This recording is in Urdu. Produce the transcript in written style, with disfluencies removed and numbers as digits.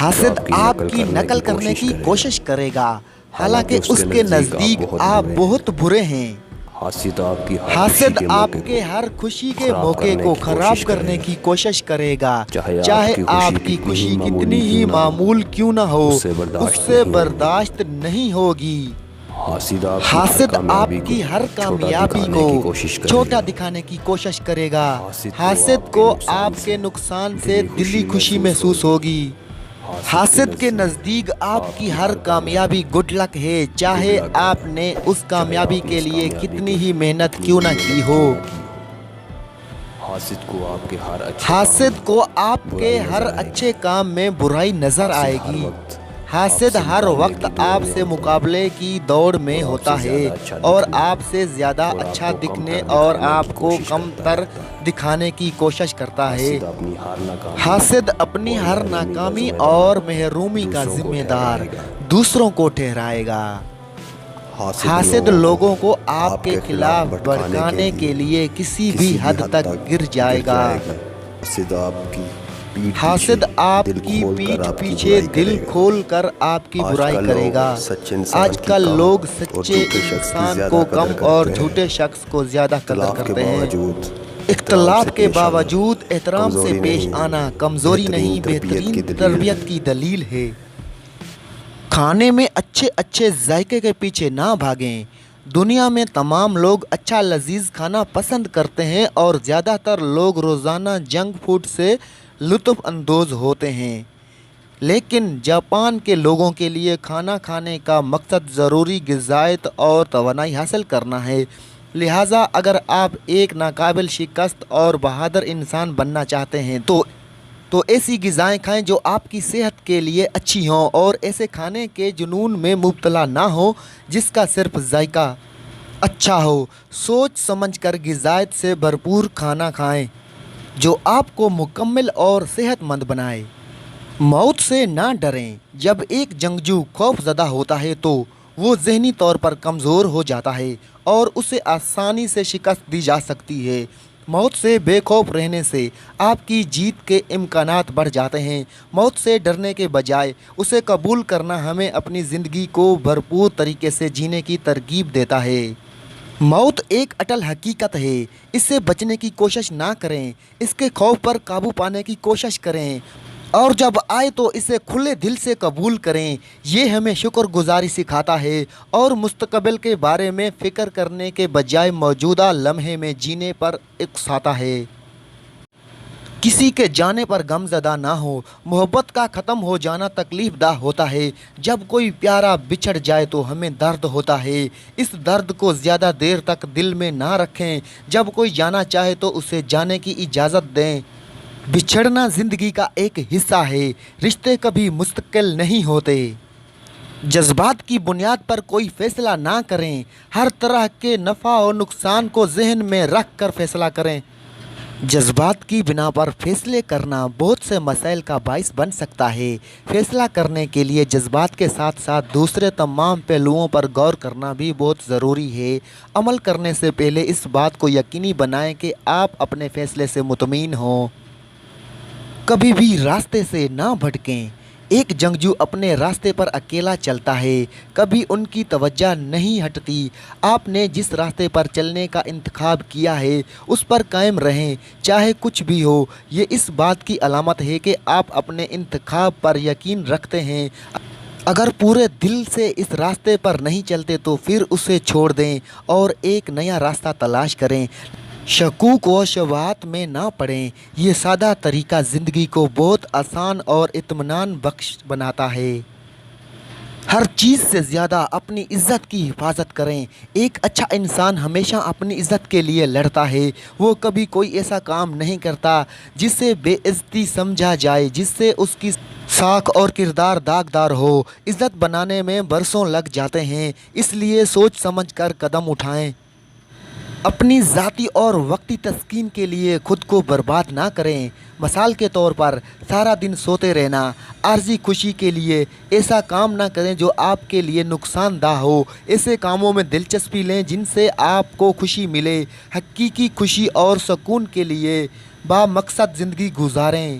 حاسد آپ کی نقل کرنے کی کوشش کرے گا، حالانکہ اس کے نزدیک آپ بہت برے ہیں۔ حاسد آپ کے ہر خوشی کے موقع کو خراب کرنے کی کوشش کرے گا، چاہے آپ کی خوشی کتنی ہی معمول کیوں نہ ہو، اس سے برداشت نہیں ہوگی۔ حاسد آپ کی ہر کامیابی کو چھوٹا دکھانے کی کوشش کرے گا۔ حاسد کو آپ کے نقصان سے دلی خوشی محسوس ہوگی۔ حاسد کے نزدیک آپ کی ہر کامیابی گڈ لک ہے، چاہے آپ نے اس کامیابی کے لیے کتنی ہی محنت کیوں نہ کی ہو۔ حاسد کو آپ کے ہر اچھے کام میں برائی نظر آئے گی۔ حاسد ہر وقت آپ سے مقابلے کی دوڑ میں ہوتا ہے اور آپ سے زیادہ اچھا دکھنے اور آپ کو کم تر دکھانے کی کوشش کرتا ہے۔ حاسد اپنی ہر ناکامی اور محرومی کا ذمہ دار دوسروں کو ٹھہرائے گا۔ حاسد لوگوں کو آپ کے خلاف بھڑکانے کے لیے کسی بھی حد تک گر جائے گا۔ حاسد آپ کی پیٹھ پیچھے دل کھول کر آپ کی برائی کرے گا۔ آج کل لوگ سچے انسان کو کم اور جھوٹے شخص کو زیادہ قدر کرتے ہیں۔ اختلاف کے باوجود احترام سے پیش آنا کمزوری نہیں، بہترین تربیت کی دلیل ہے۔ کھانے میں اچھے اچھے ذائقے کے پیچھے نہ بھاگیں۔ دنیا میں تمام لوگ اچھا لذیذ کھانا پسند کرتے ہیں اور زیادہ تر لوگ روزانہ جنک فوڈ سے لطف اندوز ہوتے ہیں، لیکن جاپان کے لوگوں کے لیے کھانا کھانے کا مقصد ضروری غذائیت اور توانائی حاصل کرنا ہے۔ لہٰذا اگر آپ ایک ناقابل شکست اور بہادر انسان بننا چاہتے ہیں تو ایسی غذائیں کھائیں جو آپ کی صحت کے لیے اچھی ہوں، اور ایسے کھانے کے جنون میں مبتلا نہ ہو جس کا صرف ذائقہ اچھا ہو۔ سوچ سمجھ کر غذائیت سے بھرپور کھانا کھائیں جو آپ کو مکمل اور صحت مند بنائے۔ موت سے نہ ڈریں۔ جب ایک جنگجو خوف زدہ ہوتا ہے تو وہ ذہنی طور پر کمزور ہو جاتا ہے اور اسے آسانی سے شکست دی جا سکتی ہے۔ موت سے بے خوف رہنے سے آپ کی جیت کے امکانات بڑھ جاتے ہیں۔ موت سے ڈرنے کے بجائے اسے قبول کرنا ہمیں اپنی زندگی کو بھرپور طریقے سے جینے کی ترغیب دیتا ہے۔ موت ایک اٹل حقیقت ہے، اس سے بچنے کی کوشش نہ کریں، اس کے خوف پر قابو پانے کی کوشش کریں، اور جب آئے تو اسے کھلے دل سے قبول کریں۔ یہ ہمیں شکر گزاری سکھاتا ہے اور مستقبل کے بارے میں فکر کرنے کے بجائے موجودہ لمحے میں جینے پر اکساتا ہے۔ کسی کے جانے پر غم زدہ نہ ہو۔ محبت کا ختم ہو جانا تکلیف دہ ہوتا ہے۔ جب کوئی پیارا بچھڑ جائے تو ہمیں درد ہوتا ہے۔ اس درد کو زیادہ دیر تک دل میں نہ رکھیں۔ جب کوئی جانا چاہے تو اسے جانے کی اجازت دیں۔ بچھڑنا زندگی کا ایک حصہ ہے۔ رشتے کبھی مستقل نہیں ہوتے۔ جذبات کی بنیاد پر کوئی فیصلہ نہ کریں۔ ہر طرح کے نفع و نقصان کو ذہن میں رکھ کر فیصلہ کریں۔ جذبات کی بنا پر فیصلے کرنا بہت سے مسائل کا باعث بن سکتا ہے۔ فیصلہ کرنے کے لیے جذبات کے ساتھ ساتھ دوسرے تمام پہلوؤں پر غور کرنا بھی بہت ضروری ہے۔ عمل کرنے سے پہلے اس بات کو یقینی بنائیں کہ آپ اپنے فیصلے سے مطمئن ہوں۔ کبھی بھی راستے سے نہ بھٹکیں۔ ایک جنگجو اپنے راستے پر اکیلا چلتا ہے، کبھی ان کی توجہ نہیں ہٹتی۔ آپ نے جس راستے پر چلنے کا انتخاب کیا ہے اس پر قائم رہیں، چاہے کچھ بھی ہو۔ یہ اس بات کی علامت ہے کہ آپ اپنے انتخاب پر یقین رکھتے ہیں۔ اگر پورے دل سے اس راستے پر نہیں چلتے تو پھر اسے چھوڑ دیں اور ایک نیا راستہ تلاش کریں۔ شکوک و شبہات میں نہ پڑیں۔ یہ سادہ طریقہ زندگی کو بہت آسان اور اطمینان بخش بناتا ہے۔ ہر چیز سے زیادہ اپنی عزت کی حفاظت کریں۔ ایک اچھا انسان ہمیشہ اپنی عزت کے لیے لڑتا ہے۔ وہ کبھی کوئی ایسا کام نہیں کرتا جسے بے عزتی سمجھا جائے، جس سے اس کی ساکھ اور کردار داغدار ہو۔ عزت بنانے میں برسوں لگ جاتے ہیں، اس لیے سوچ سمجھ کر قدم اٹھائیں۔ اپنی ذاتی اور وقتی تسکین کے لیے خود کو برباد نہ کریں۔ مثال کے طور پر سارا دن سوتے رہنا۔ عارضی خوشی کے لیے ایسا کام نہ کریں جو آپ کے لیے نقصان دہ ہو۔ ایسے کاموں میں دلچسپی لیں جن سے آپ کو خوشی ملے۔ حقیقی خوشی اور سکون کے لیے بامقصد زندگی گزاریں۔